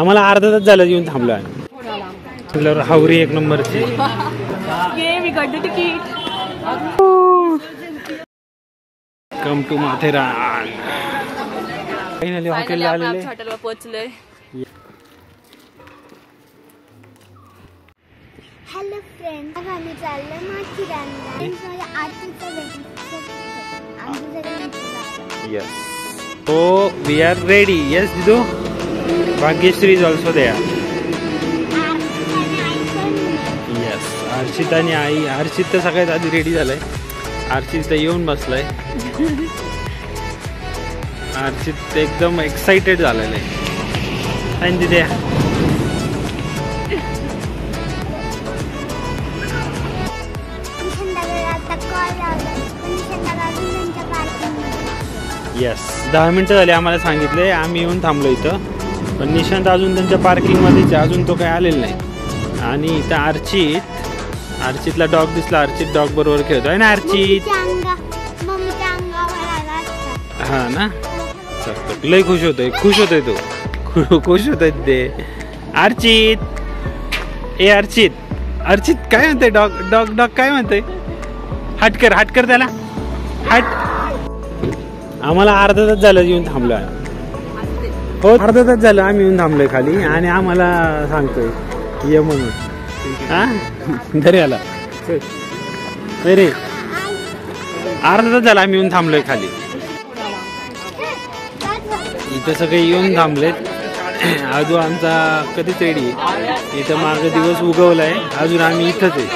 आम्हाला अर्धा तास झालं येऊन थांबलोय. हावरी एक नंबरची. Come to Matheran. फायनली हॉटेलला आलेले. हॉटेलला पोहोचलोय. हॅलो फ्रेंड, आम्ही चाललो माथेरानला. Yes. So we are ready. Yes, Didu. Bhagyashree is also there. Yes. Archit आणि आई. अर्चित तर सगळ्यात आधी रेडी झालाय. अर्चित तर येऊन बसलाय. अर्चित एकदम एक्साइटेड झालेला आहे. आणि तिथे येस 10 मिनिटं झाली आम्हाला सांगितले. आम्ही येऊन थांबलो इथं. पण निशांत अजून त्यांच्या पार्किंगमध्येच अजून तो काय आलेला नाही. आणि इथं अर्चितला डॉग दिसला. अर्चित डॉग बरोबर खेळतो आहे ना अर्चित. हा ना लय खुश होतोय. खुश होतोय ते. अर्चित ए अर्चित काय म्हणते. डॉग काय म्हणते. हटकर त्याला हट. आम्हाला अर्धा तास झालं येऊन थांबलोय. हो अर्धा तास झालं आम्ही येऊन थांबलोय खाली. आणि आम्हाला सांगतोय ये म्हणून. हा घरी आला रे. अर्धा तास झाला आम्ही येऊन थांबलोय खाली. इथं सगळे येऊन थांबलेत. अजून आमचा कधीच रेडी. इथं मागं दिवस उगवलाय. अजून आम्ही इथंच आहे.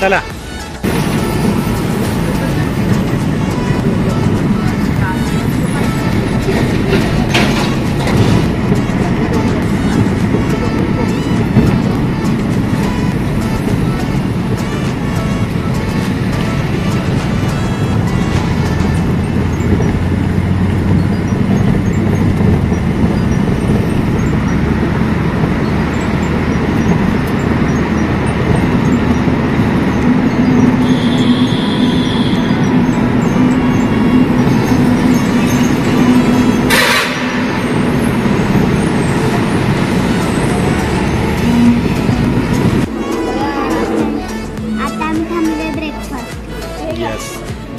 चला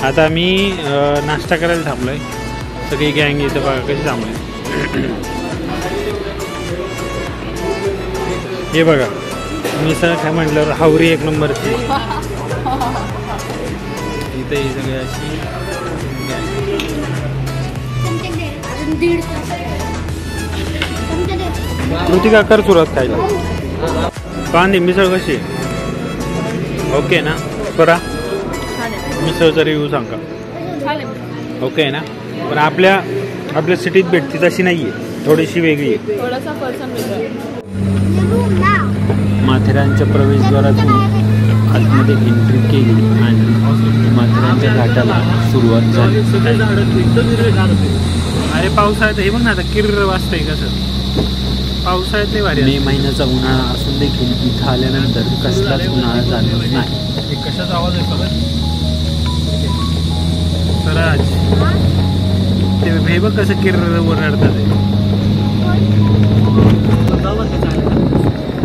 आता आम्ही नाश्ता करायला थांबलोय. सगळी गँग इथं बघा कशी थांबलोय. हे बघा मिसळ काय म्हटल्यावर हावरी एक नंबरची. इथे ही सगळी अशी कृतिका कर सुरुवात खायला. कांदे मिसळ कशी ओके ना. बरा मिसळचा रिव्ह्यू सांगा. ओके आहे ना. पण आपल्या सिटीत भेटते तशी नाहीये. थोडीशी वेगळी आहे. माथेरानच्या प्रवेशद्वारातून आतमध्ये एंट्री केली आणि माथेरानच्या घाटाला सुरुवात झाली. अरे पावसाळ्यात हे बघ ना आता किर्र वाजतंय कसं. पावसाळ्यात नाही भारी. मे महिन्याचा उन्हाळा असून देखील इथं आल्यानंतर कसलाच उन्हाळा जाणवत नाही. कशाचा आवाज आहे ते हे बघ कसं किर्र ओरडतात.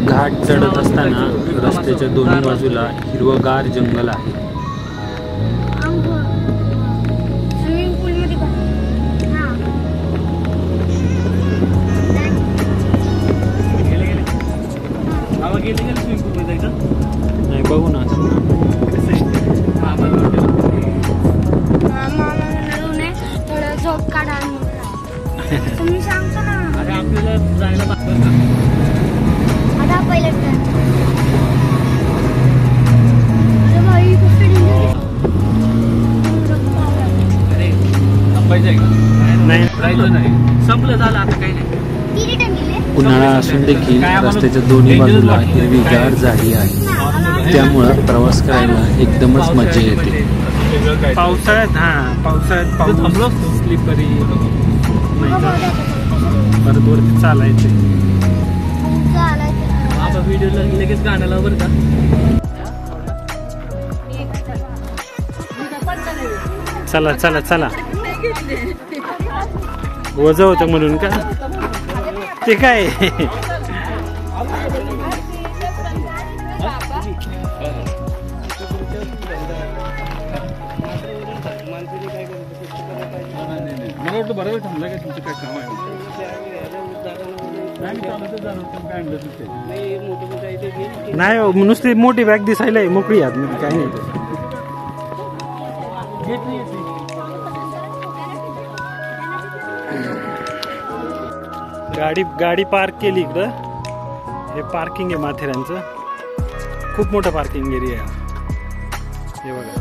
घाट चढत असताना रस्त्याच्या दोन्ही बाजूला हिरवगार जंगल आहे. नाही बघू ना तुम्ही सांगता ना. अरे आपल्याला जायला आता पहिले नाही संपलं झालं आता काही नाही. उन्हाळा असून देखील रस्त्याच्या दोन्ही बाजूला हिरवीगार झाडी आहे. त्यामुळं प्रवास करायला एकदमच मजा येते. वेगळं काय पावसाळ्यात पाऊस थांबलो असतो. स्लिपरी परत वरती चालायचे. आता व्हिडिओला लगेच गाणं लाव बरं का. चला चला चला. वजन होतं म्हणून का ते काय. मला वाटतं बरोबर थांबलं का तुमचं काय काम आहे. नाही हो, नुसती मोठी बॅग दिसायला आहे, मोकळी आतमध्ये काय नाही. गाडी पार्क केली इकडं. हे पार्किंग आहे माथेरानचं. खूप मोठं पार्किंग एरिया आहे. हे बघा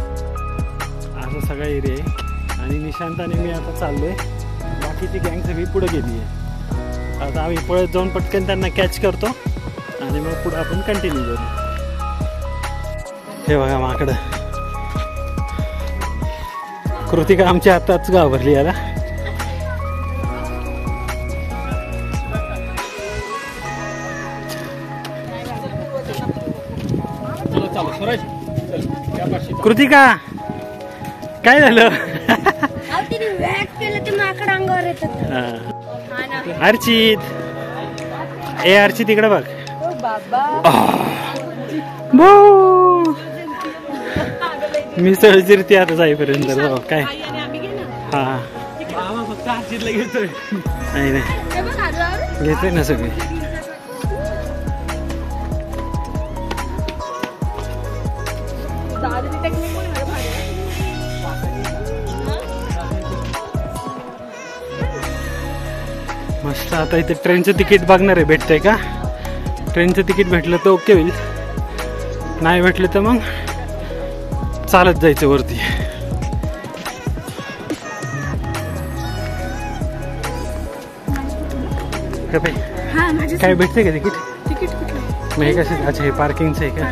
असं सगळा एरिया आहे. आणि निशांत आणि मी आता चाललोय. बाकीची गँग सगळी पुढे गेली आहे. आता आम्ही पळत जाऊन पटकन त्यांना कॅच करतो आणि मग पुढे आपण कंटिन्यू करू. हे बघा माकडं. कृतिका आमची आताच घाबरली याला. कृतिका काय झालं. अर्चित अर्चित इकडे बघ. मी सहज जिरते आता जाईपर्यंत. काय हा नाही नाही घेतोय ना सगळे. मस्त. आता इथे ट्रेनचं तिकीट बघणार आहे, भेटतंय का. ट्रेनचं तिकीट भेटलं तर ओके होईल, नाही भेटलं तर मग चालत जायचं वरती. काय भेटतंय का तिकीट. मग हे कसं. अच्छा हे पार्किंगचं आहे का.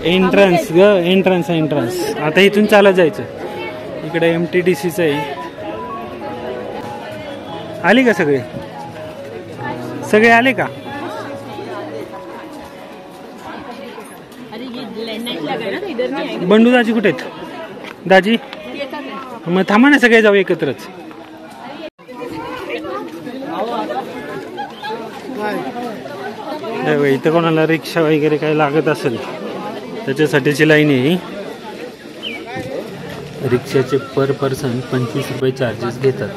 एंट्रन्स ग. एंट्रन्स. आता इथून चालत जायचं. इकडे MTDCच आहे. आले का सगळे. सगळे आले का. बंडू दाजी कुठे आहेत. दाजी मग थांबा ना, सगळे जाऊ एकत्रच. इथं कोणाला रिक्षा वगैरे काही लागत असेल त्याच्यासाठीची लाईन आहे. रिक्षाचे पर पर्सन 25 रुपये चार्जेस घेतात.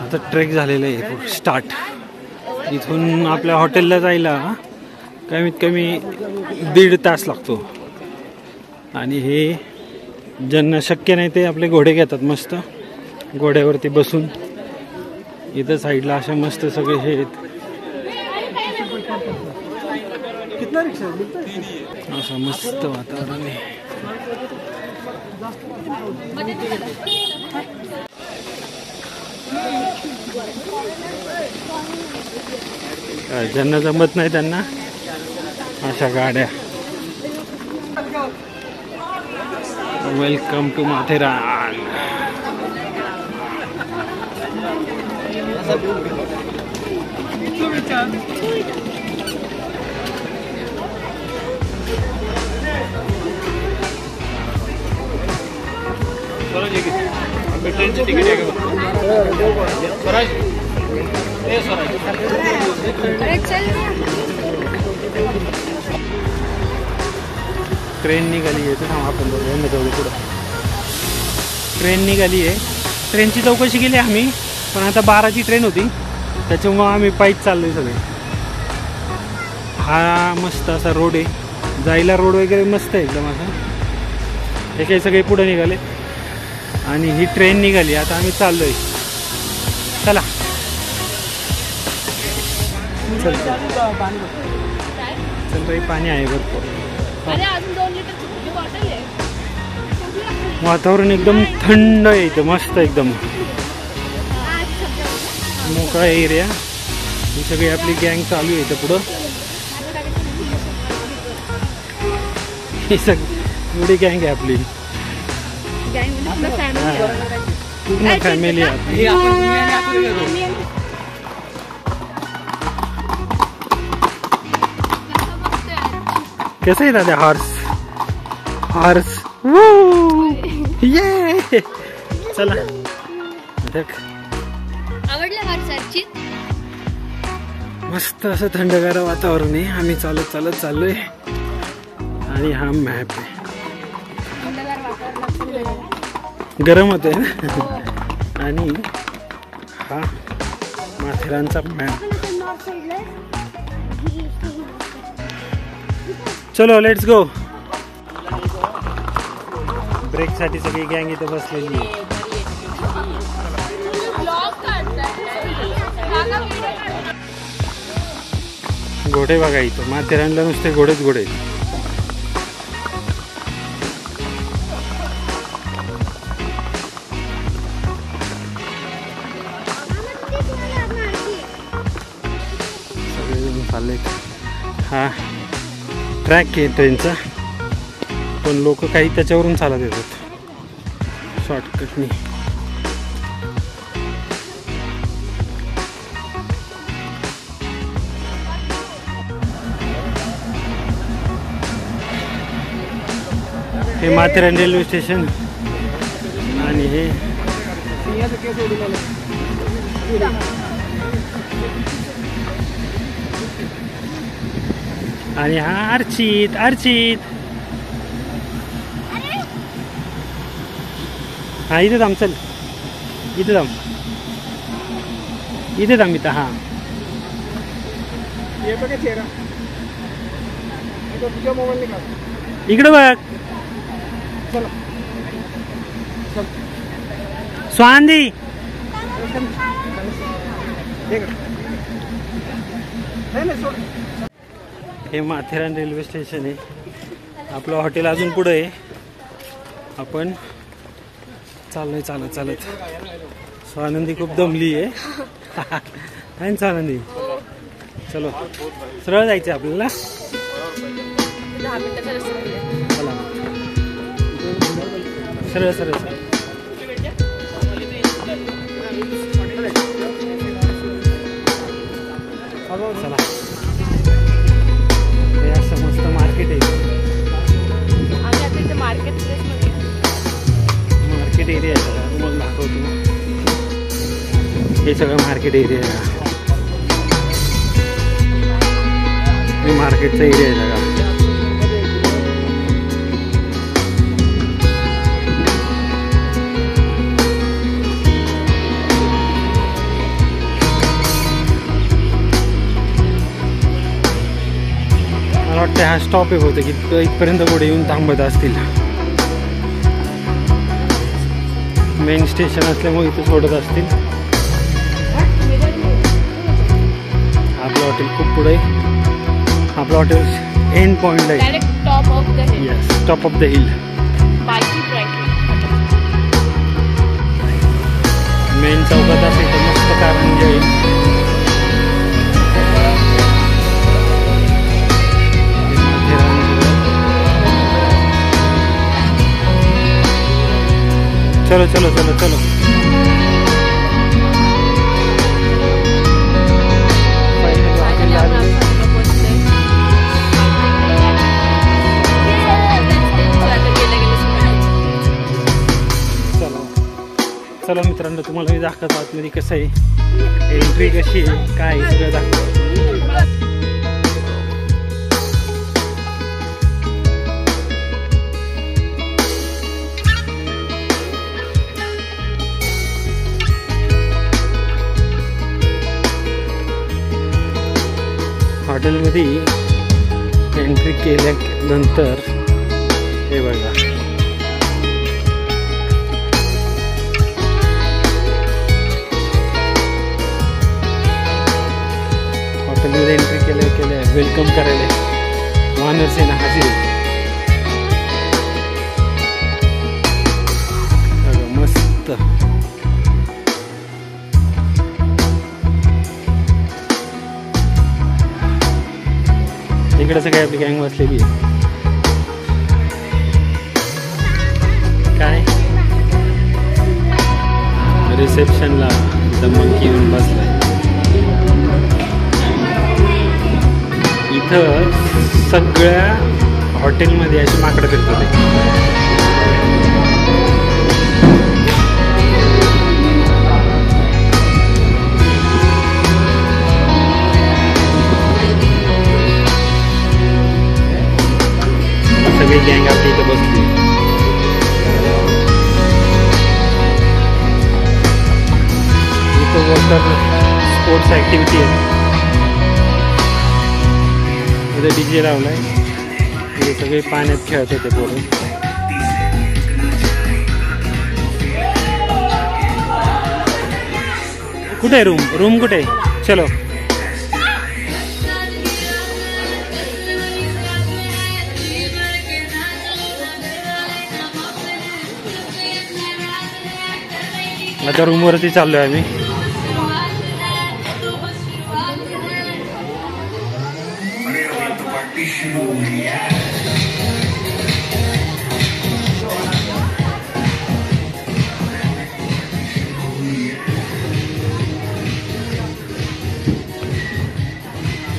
आता ट्रेक झालेलं आहे स्टार्ट. इथून आपल्या हॉटेलला जायला कमीत कमी 1.5 तास लागतो. आणि हे ज्यांना शक्य नाही ते आपले घोडे घेतात. मस्त घोड्यावरती बसून. इथं साईडला अशा मस्त सगळे हे आहेत. असं मस्त वातावरण आहे. ज्यांना जमत नाही त्यांना अशा गाड्या. Welcome to Matheran. ट्रेनचं तिकीट आहे का. ट्रेन निघाली आहे. तर आपण जाऊ पुढं. ट्रेन निघाली आहे. ट्रेनची चौकशी केली आम्ही, पण आता 12ची ट्रेन होती त्याच्यामुळं आम्ही पायीच चाललोय सगळे. हा मस्त असा रोड आहे. जायला रोड वगैरे मस्त आहे एकदम असा. हे काही सगळे पुढे निघाले आणि ही ट्रेन निघाली. आता आम्ही चाललोय. चला चल चल. पाणी आहे भरपूर. वातावरण एकदम थंड आहे इथं, मस्त एकदम मोकळा एरिया. ही सगळी आपली गँग चालू आहे इथं पुढं. ही सगळी एवढी गँग आहे आपली, पूर्ण फॅमिली आहे आपली. कसं आहे दादा हॉर्स? हॉर्स ये चला देख. आवडलं हॉर्स? मस्त असं थंडगार वातावरण आहे. आम्ही चालत चालत चाललोय आणि हा मॅप आहे. गरम होतंय ना. आणि हा माथेरानचा मॅप. चलो लेट्स गो. ब्रेक साठी सगळी गँग इथे बसलेली आहे. घोडे बघा इथं, माथेरानला नुसते घोडेच घोडे. सगळेजण चालले. हा ट्रॅक आहे ट्रेनचा, पण लोक काही त्याच्यावरून चालत येतात शॉर्टकटनी. हे माथेरान रेल्वे स्टेशन आणि हे आणि हा अर्चित. अर्चित हा इथे थांब. चल इथे थांब, इथे थांब इथं. हा इकडे बघ. स्वांदी हे माथेरान रेल्वे स्टेशन आहे. आपलं हॉटेल अजून पुढे आहे. आपण चाललोय चालत चालत. स्वानंदी खूप दमली आहे. आनंदी चलो सरळ जायचं आपल्याला. चला सरळ सरळ सरळ. चला हे असं मस्त मार्केट आहे. मार्केट एरिया आहे, तुम्हाला दाखवतो. हे सगळं मार्केट एरिया आहे. हे मार्केटचा एरिया आहे सगळा. मला वाटतं हा स्टॉप एक होतं की इथपर्यंत पुढे येऊन थांबत असतील. मेन स्टेशन असल्यामुळे इथे सोडत असतील. आपलं हॉटेल खूप पुढे आहे. आपलं हॉटेल एंड पॉइंट आहे. Yes, top of the hill. Main चौकात असेल तर मस्त कारंजी आहे. चलो चलो चलो चलो. चलो मित्रांनो, तुम्हाला मी दाखवतो आतमध्ये कसं आहे, एंट्री कशी आहे, काय आहे, सगळं दाखवतो. हॉटेलमध्ये एंट्री केल्यानंतर हे बघा, हॉटेलमध्ये एंट्री केल्या वेलकम करायला वानरसेना हजेरी. इकडे सगळी आपली गँग बसलेली आहे. काय रिसेप्शनला मंकी येऊन बसलाय. इथं सगळ्या हॉटेलमध्ये अशी माकडं फिरतात. सगळी गँग आपली इथं बसली. इथं वॉटर स्पोर्ट्स ऍक्टिव्हिटी आहे. इथं डीजे लावलाय. इथे सगळे पाण्यात खेळत होते पोरं. कुठे आहे रूम कुठे आहे? चलो. आता रूमवरती चाललोय आम्ही.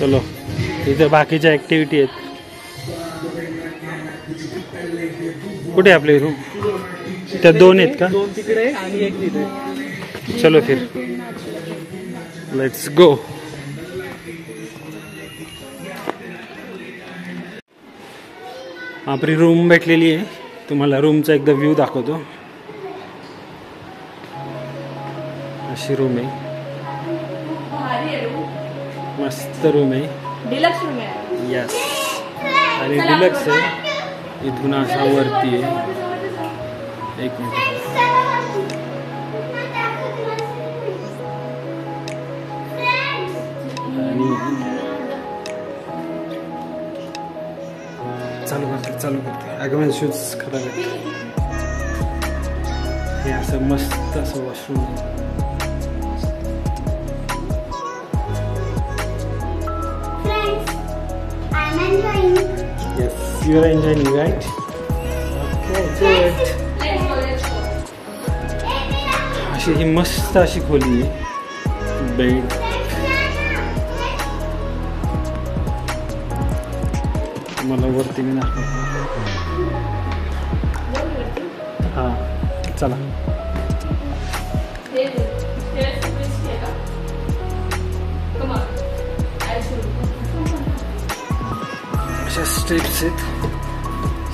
चलो इथे बाकीच्या ऍक्टिव्हिटी आहेत. कुठे आपले रूम? त्या 2 आहेत का? 2 तिकडे आणि 1 तिथे. चलो फिर लेट्स गो. आपली रूम भेटलेली आहे. तुम्हाला रूमचा एकदा व्ह्यू दाखवतो. अशी रूम आहे. मस्त रूम आहे. डिलक्स रूम आहे. यस आणि डिलक्स आहे. इथून असा वरती आहे. 1 मिनिट. आणि चालू करते आगमन शूज खराब आहे. हे असं मस्त असं वॉशरूम आहे. Yes, you are enjoying, right? Okay, good. अशी ही मस्त अशी खोली आहे. बेड. मला वरती मी दाखवतो. हा चला. अशा स्टेप्स आहेत.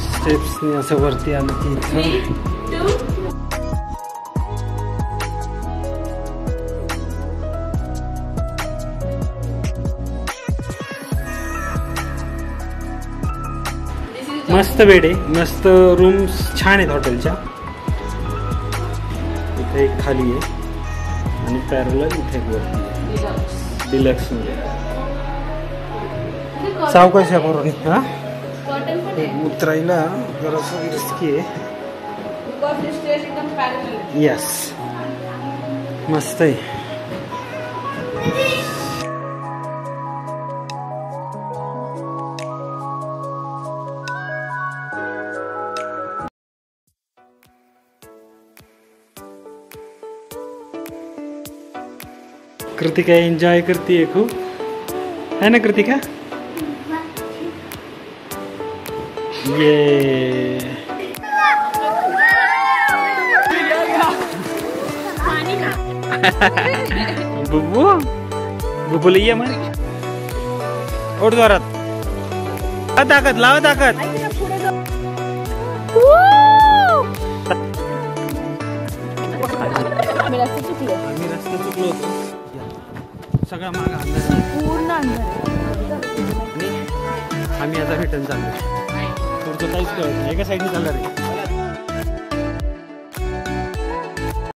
स्टेप्सने असं वरती आलं की इथं मस्त बेड आहे. मस्त रूम्स छान आहेत हॉटेलच्या. इथे एक खाली आहे आणि पॅरलल इथे एक वरती आहे. डिलक्स मध्ये सावकाश आहे बरोबर. हा उतरायला जरासं रिस्की आहे. यस मस्त आहे. कृतिका एन्जॉय करते खूप है ना कृतिका? ये बुब्बू बुब्बू लिया मग ओढ जोरात. ताकद लावा ताकद. आम्ही रस्ते चुकलो होतो. सगळा माग अंधार पूर्ण अंधार. आम्ही आता रिटर्न चाललो. पुढचं काहीच कळत नाही. एका साईडने चालणार आहे.